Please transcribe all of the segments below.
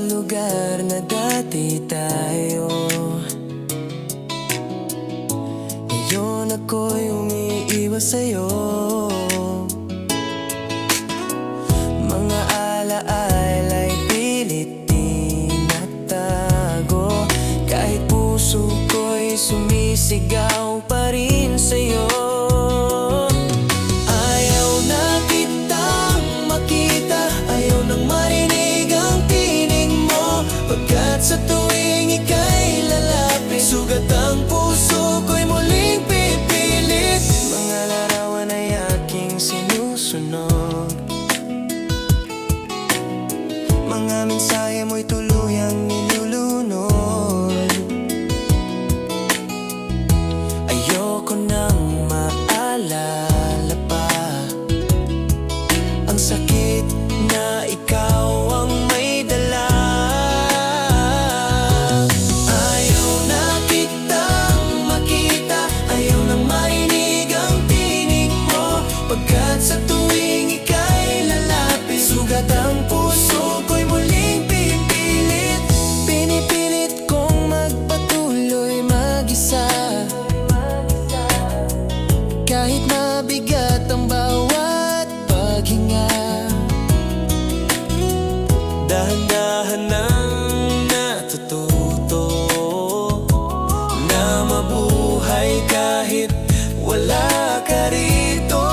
lugar na dati tayo. Ngayon ako'y umiiwas sa'yo. Mga alaala'y pilit tinatago, kahit puso ko'y sumisigaw pa rin sa'yo. Ayaw na kitang makita, ayaw nang marinig ang tinig mo, pagkat sa tuwing ika'y lalapit, sugat ang puso ko'y muling pipilit. Mga larawan ay aking sinusunod, mga mensahe mo'y tuluyang nilulunod. Ayoko nang maalala pa ang sakit na ikaw ang may dala. Ayaw na kitang makita, ayaw nang marinig ang tinig mo, pagkat sa tuwing ika'y lalapit, sugat ang puso ko'y muling pipilit. Pinipilit kong magpatuloy mag-isa, kahit mabigat ang bawat paghinga. Dahan-dahan nang natututo na mabuhay kahit wala ka rito.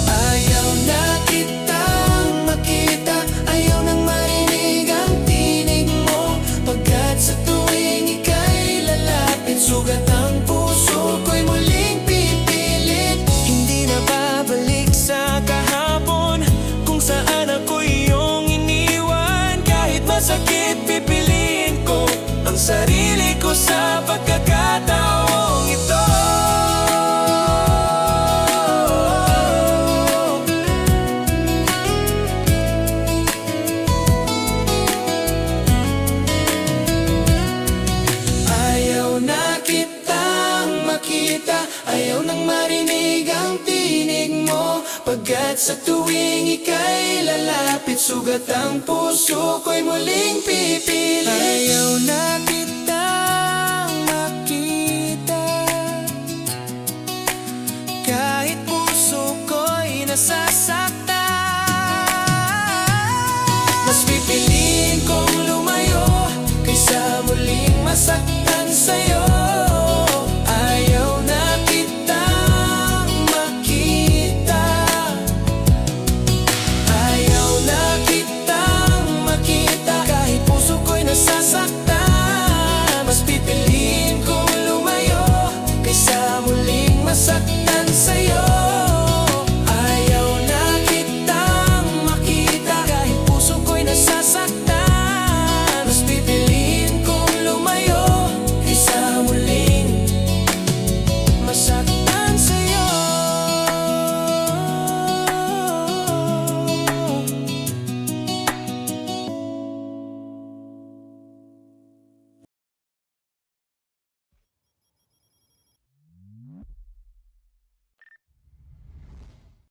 Ayaw na kitang makita, ayaw nang marinig ang tinig mo, pagkat sa tuwing ika'y lalapit, sugat ang puso ko'y muling pipilit. Hindi na babalik sa kahapon kung saan ako'y iyong iniwan, kahit masakit pipiliin ko ang sarili ko sa pagkakataong ito. Ayaw na kitang makita, ayaw nang marinig ang tinig mo, pagkat sa tuwing ika'y lalapit, sugat ang puso ko'y muling pipilit. Ayaw na kitang makita, kahit puso ko'y nasasaktan. Mas pipiliin kong lumayo kaysa muling masaktan sa'yo.